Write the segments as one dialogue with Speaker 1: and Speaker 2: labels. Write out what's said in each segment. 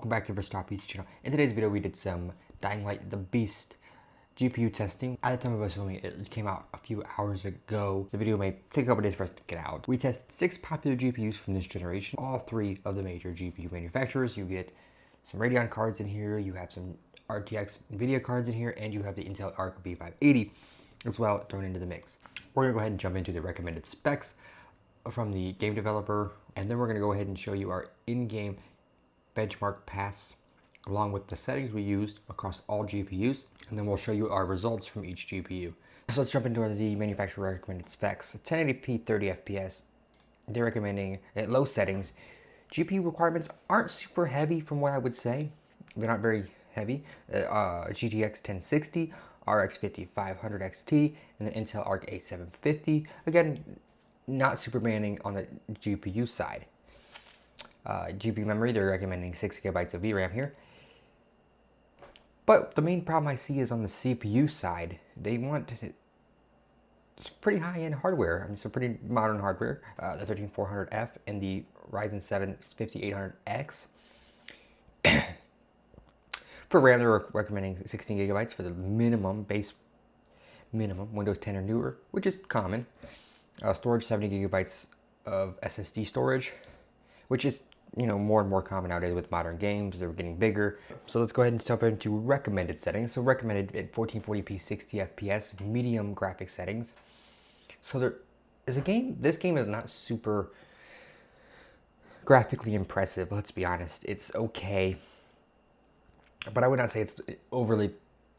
Speaker 1: welcome back to the Verstappen's channel. In today's video we did some Dying Light the Beast GPU testing. At the time of us filming it came out a few hours ago. The video may take a couple days for us to get out. We tested 6 popular GPUs from this generation, all 3 of the major GPU manufacturers. You get some Radeon cards in here, you have some RTX Nvidia cards in here, and you have the Intel Arc B580 as well thrown into the mix. We're going to go ahead and jump into the recommended specs from the game developer, and then we're going to go ahead and show you our in-game benchmark pass along with the settings we used across all GPUs, and then we'll show you our results from each GPU. So let's jump into the manufacturer recommended specs. 1080p 30 FPS, they're recommending at low settings. GPU requirements aren't super heavy from what I would say. They're not very heavy. GTX 1060, RX 5500 XT, and the Intel Arc A750. Again, not super demanding on the GPU side. GPU memory, they're recommending 6 GB of VRAM here. But the main problem I see is on the CPU side. They want it's pretty high-end hardware. I mean, some pretty modern hardware. The 13400F and the Ryzen 7 5800X. For RAM, they're recommending 16 GB for the base minimum, Windows 10 or newer, which is common. Storage, 70 GB of SSD storage, which is, you know, more and more common nowadays with modern games. They're getting bigger. So let's go ahead and jump into recommended settings. So recommended at 1440p 60 FPS, medium graphic settings. So there is a game, this game is not super graphically impressive, let's be honest. It's okay, but I would not say it's overly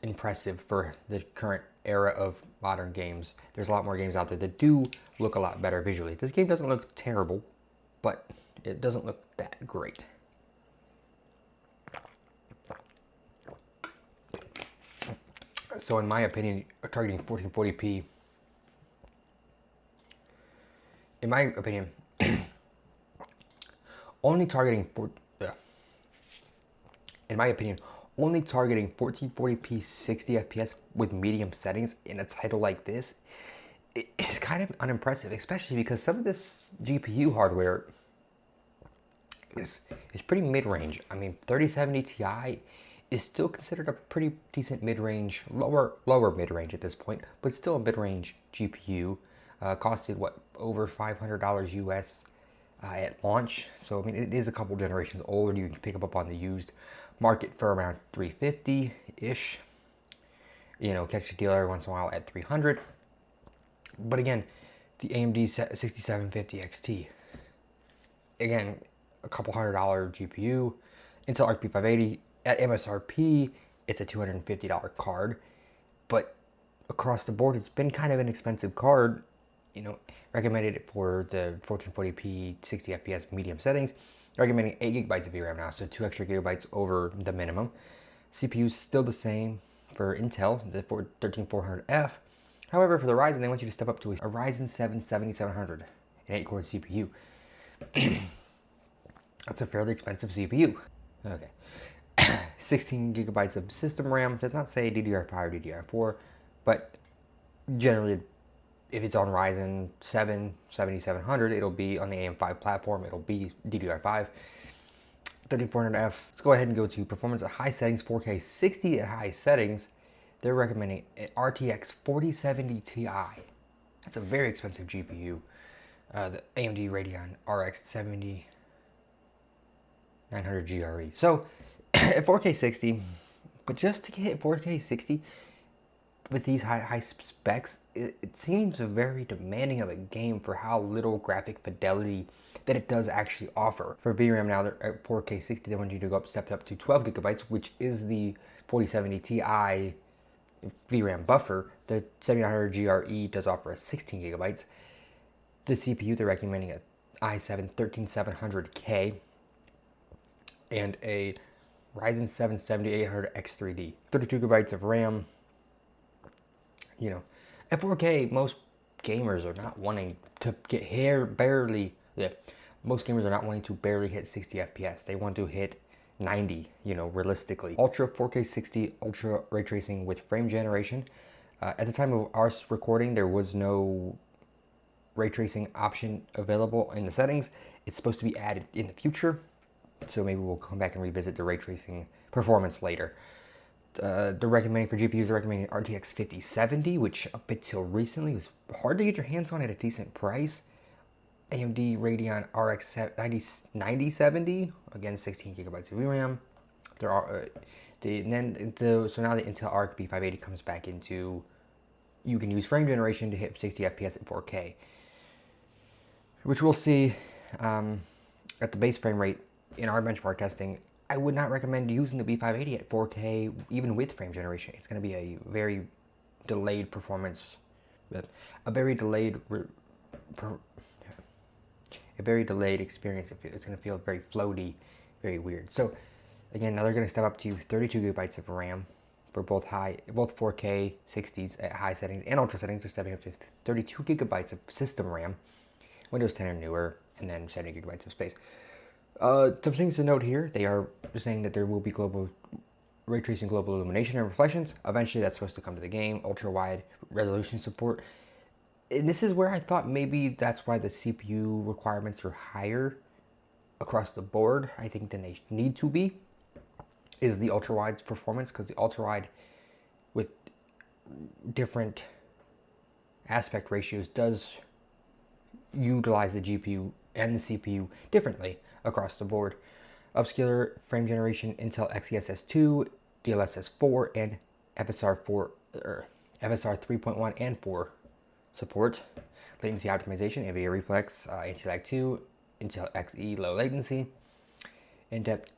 Speaker 1: impressive for the current era of modern games. There's a lot more games out there that do look a lot better visually. This game doesn't look terrible, but it doesn't look that great. So in my opinion, targeting 1440p, in my opinion, only targeting 1440p 60 FPS with medium settings in a title like this is kind of unimpressive, especially because some of this GPU hardware is pretty mid-range. I mean, 3070 Ti is still considered a pretty decent mid-range, lower mid-range at this point, but still a mid-range GPU. Costed what, over $500 US at launch. So I mean, it is a couple generations old. You can pick up on the used market for around 350-ish. You know, catch a deal every once in a while at 300. But again, the AMD 6750 XT, again, a couple $100 GPU. Intel Arc B580 at MSRP, it's a $250 card, but across the board, it's been kind of an expensive card. You know, recommended for the 1440p 60 FPS medium settings. Recommending 8 GB of VRAM now, so 2 extra gigabytes over the minimum. CPU is still the same for Intel, the 13400F. However, for the Ryzen, they want you to step up to a Ryzen 7 7700, an 8-core CPU. That's a fairly expensive CPU. Okay. 16 gigabytes of system RAM. Does not say DDR5 or DDR4, but generally, if it's on Ryzen 7 7700, it'll be on the AM5 platform. It'll be DDR5. 3400F. Let's go ahead and go to performance at high settings, 4K 60 at high settings. They're recommending an RTX 4070 Ti. That's a very expensive GPU. The AMD Radeon RX 7900 GRE. So at 4K 60, but just to hit 4K 60 with these high specs, it seems very demanding of a game for how little graphic fidelity that it does actually offer. For VRAM now, they're at 4K 60, they want you to step up to 12 gigabytes, which is the 4070 Ti VRAM buffer. The 7900 GRE does offer a 16 gigabytes. The CPU, they're recommending a i7 13700K and a Ryzen 7 7800 X3D. 32 gigabytes of RAM. You know, at 4K, most gamers are not wanting to get most gamers are not wanting to barely hit 60 FPS. They want to hit 90, you know, realistically. Ultra 4K 60, ultra ray tracing with frame generation. At the time of our recording, there was no ray tracing option available in the settings. It's supposed to be added in the future. So maybe we'll come back and revisit the ray tracing performance later. They're recommending for GPUs, they're recommending RTX 5070, which up until recently was hard to get your hands on at a decent price. AMD Radeon RX 9070, again 16 gigabytes of VRAM. There are so now the Intel Arc B580 comes back into, you can use frame generation to hit 60 FPS at 4K, which we'll see at the base frame rate in our benchmark testing. I would not recommend using the B580 at 4K even with frame generation. It's going to be a very delayed performance, a very delayed experience. It's going to feel very floaty, very weird. So again, now they're going to step up to 32 gigabytes of RAM for both 4K 60s at high settings and ultra settings. They're stepping up to 32 gigabytes of system RAM, Windows 10 or newer, and then 70 gigabytes of space. Some things to note here: they are saying that there will be global ray tracing, global illumination, and reflections. Eventually, that's supposed to come to the game. Ultra wide resolution support. And this is where I thought maybe that's why the CPU requirements are higher across the board, I think, than they need to be, is the ultra wide performance, because the ultra wide with different aspect ratios does utilize the GPU and the CPU differently across the board. Upscaler, frame generation, Intel XeSS2, DLSS 4, and FSR 3.1 and 4 support. Latency optimization, NVIDIA Reflex, anti-lag 2, Intel Xe low latency. In-depth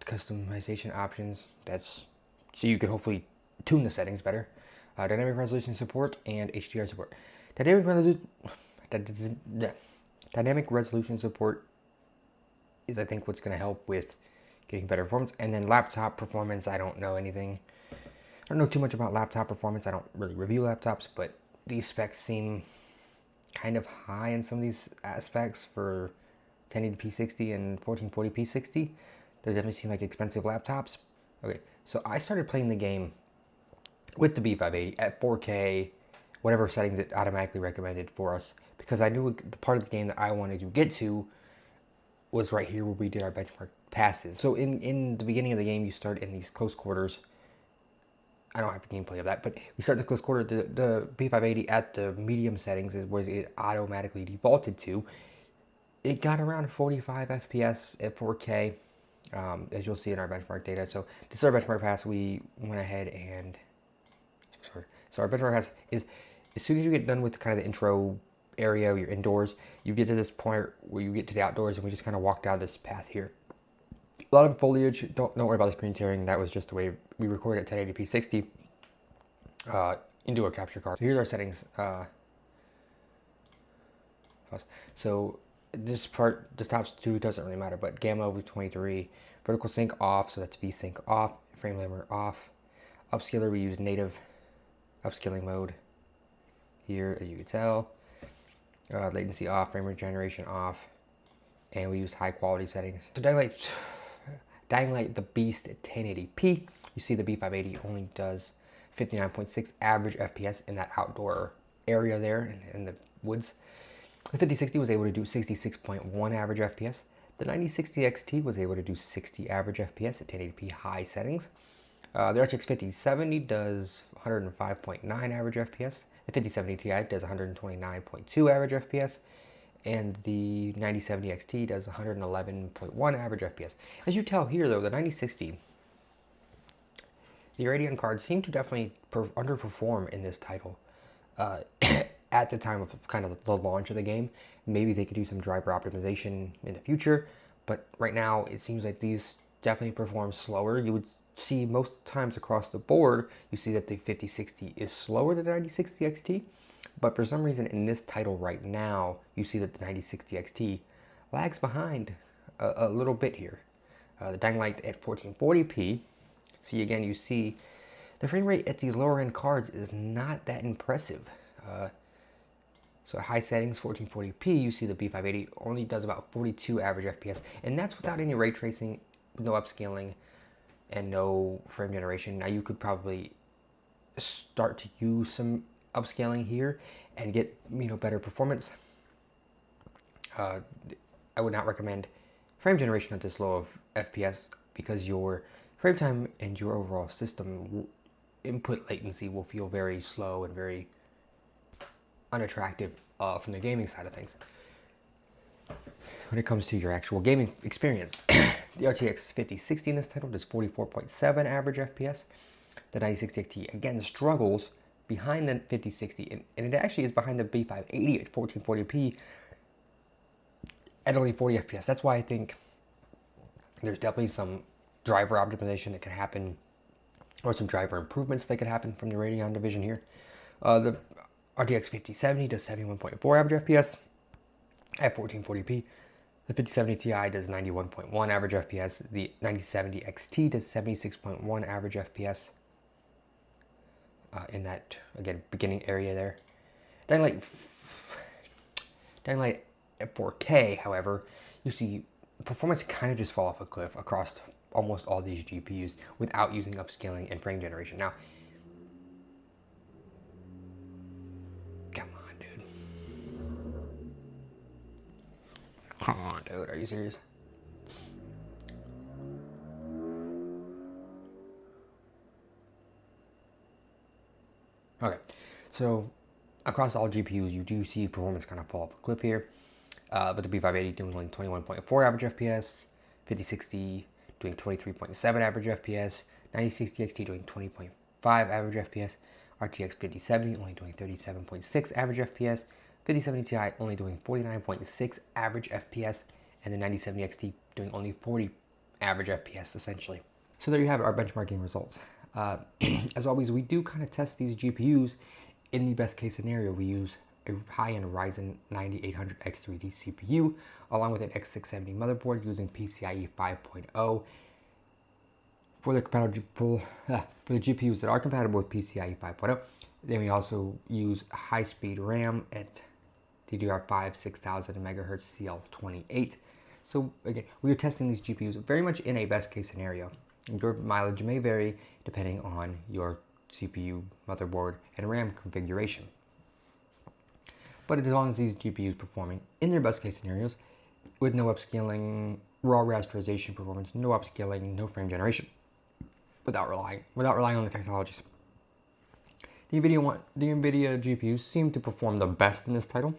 Speaker 1: customization options, that's so you can hopefully tune the settings better. Dynamic resolution support and HDR support. Dynamic resolution support is, I think, what's going to help with getting better performance. And then laptop performance, I don't know anything. I don't know too much about laptop performance. I don't really review laptops, but these specs seem kind of high in some of these aspects for 1080p 60 and 1440p 60. Those definitely seem like expensive laptops. Okay, so I started playing the game with the B580 at 4K, whatever settings it automatically recommended for us, because I knew the part of the game that I wanted to get to was right here where we did our benchmark passes. So in the beginning of the game, you start in these close quarters. I don't have a gameplay of that, but we start in the close quarter. The B580 at the medium settings is where it automatically defaulted to. It got around 45 FPS at 4K, as you'll see in our benchmark data. So this is our benchmark pass. We went ahead and... So our benchmark pass is, as soon as you get done with kind of the intro area, you're indoors, you get to this point where you get to the outdoors, and we just kind of walk down this path here. A lot of foliage. Don't worry about the screen tearing. That was just the way we recorded at 1080p 60 into a capture card. So here's our settings. So this part, the top two doesn't really matter, but gamma with 23, vertical sync off, so that's V-sync off, frame limiter off. Upscaler, we use native upscaling mode here, as you can tell. Latency off, frame rate generation off, and we use high quality settings. So Dying Light the Beast at 1080p. You see the B580 only does 59.6 average FPS in that outdoor area there in the woods. The 5060 was able to do 66.1 average FPS. The 9060 XT was able to do 60 average FPS at 1080p high settings. The RTX 5070 does 105.9 average FPS. The 5070 Ti does 129.2 average FPS. And the 9070 XT does 111.1 average FPS. As you tell here, though, the 9060, the Radeon cards seem to definitely underperform in this title. At the time of kind of the launch of the game, maybe they could do some driver optimization in the future, but right now it seems like these definitely perform slower. You would see most times across the board, you see that the 5060 is slower than the 9060 XT, but for some reason in this title right now, you see that the 9060 XT lags behind a little bit here. The Dying Light at 1440p, see again, you see the frame rate at these lower end cards is not that impressive. So high settings, 1440p, you see the B580 only does about 42 average FPS, and that's without any ray tracing, no upscaling, and no frame generation. Now you could probably start to use some upscaling here and get better performance. I would not recommend frame generation at this low of FPS because your frame time and your overall system input latency will feel very slow and very unattractive from the gaming side of things. When it comes to your actual gaming experience, the RTX 5060 in this title does 44.7 average FPS. The 9060 XT again struggles behind the 5060, and it actually is behind the B580 at 1440p at only 40 FPS. That's why I think there's definitely some driver optimization that could happen, or some driver improvements that could happen from the Radeon division here. The RTX 5070 does 71.4 average FPS at 1440p. The 5070 Ti does 91.1 average FPS. The 9070 XT does 76.1 average FPS. In that, again, beginning area there. Dying Light at 4K, however, you see performance kind of just fall off a cliff across almost all these GPUs without using upscaling and frame generation. Now, come on, dude. Come on, dude. Are you serious? Okay, so across all GPUs, you do see performance kind of fall off a cliff here. But the B580 doing only 21.4 average FPS, 5060 doing 23.7 average FPS, 9060 XT doing 20.5 average FPS, RTX 5070 only doing 37.6 average FPS, 5070 Ti only doing 49.6 average FPS, and the 9070 XT doing only 40 average FPS essentially. So there you have it, our benchmarking results. As always, we do kind of test these GPUs in the best case scenario. We use a high-end Ryzen 9800 X3D CPU along with an X670 motherboard using PCIe 5.0 for the GPUs that are compatible with PCIe 5.0. Then we also use high-speed RAM at DDR5 6000 MHz CL28. So again, we are testing these GPUs very much in a best case scenario. Your mileage may vary depending on your CPU, motherboard, and RAM configuration. But as long as these GPUs performing in their best case scenarios with no upscaling, raw rasterization performance, no upscaling, no frame generation, without relying on the technologies. The Nvidia GPUs seem to perform the best in this title,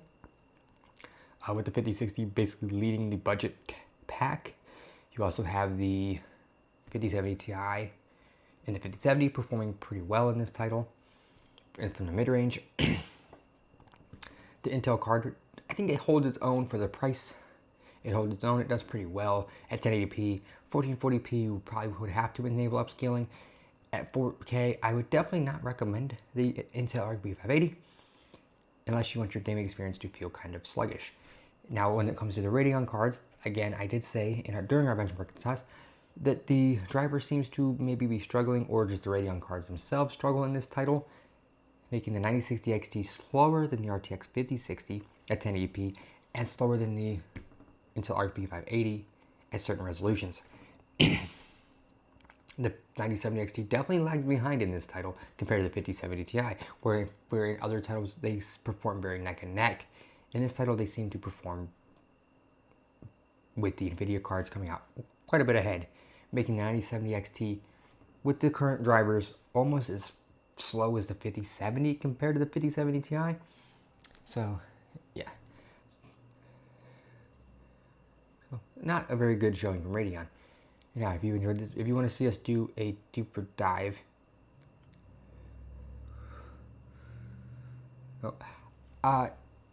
Speaker 1: with the 5060 basically leading the budget pack. You also have the 5070 Ti and the 5070 performing pretty well in this title, and from the mid-range. The Intel card, I think it holds its own for the price. It holds its own. It does pretty well at 1080p. 1440p, you probably would have to enable upscaling. At 4K, I would definitely not recommend the Intel Arc B580 unless you want your gaming experience to feel kind of sluggish. Now, when it comes to the Radeon cards, again, I did say during our benchmarking test that the driver seems to maybe be struggling, or just the Radeon cards themselves struggle in this title, making the 9060 XT slower than the RTX 5060 at 1080p and slower than the Intel Arc B580 at certain resolutions. The 9070 XT definitely lags behind in this title compared to the 5070 Ti, where in other titles they perform very neck and neck. In this title, they seem to perform with the Nvidia cards coming out quite a bit ahead, making the 9070 XT with the current drivers almost as slow as the 5070 compared to the 5070 Ti. So, yeah. So, not a very good showing from Radeon. Now, if you enjoyed this, if you want to see us do a deeper dive,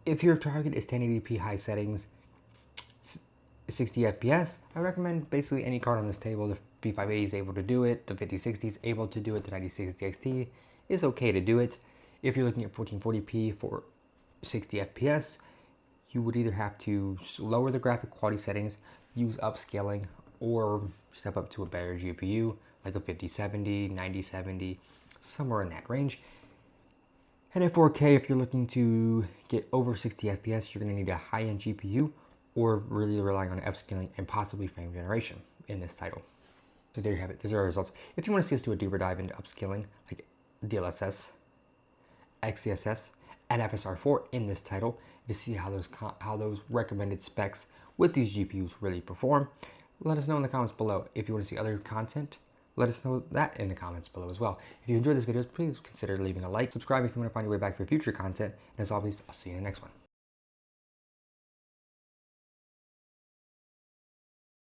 Speaker 1: if your target is 1080p high settings, 60 FPS, I recommend basically any card on this table. The B580 is able to do it, the 5060 is able to do it, the 9060 XT is okay to do it. If you're looking at 1440p for 60 FPS, you would either have to lower the graphic quality settings, use upscaling, or step up to a better GPU like a 5070, 9070, somewhere in that range. And at 4K, if you're looking to get over 60 FPS, you're going to need a high-end GPU, or really relying on upscaling and possibly frame generation in this title. So there you have it. These are our results. If you want to see us do a deeper dive into upscaling, like DLSS, XCSS, and FSR4 in this title, to see how those recommended specs with these GPUs really perform. Let us know in the comments below. If you want to see other content, let us know that in the comments below as well. If you enjoyed this video, please consider leaving a like. Subscribe if you want to find your way back for future content. And as always, I'll see you in the next one.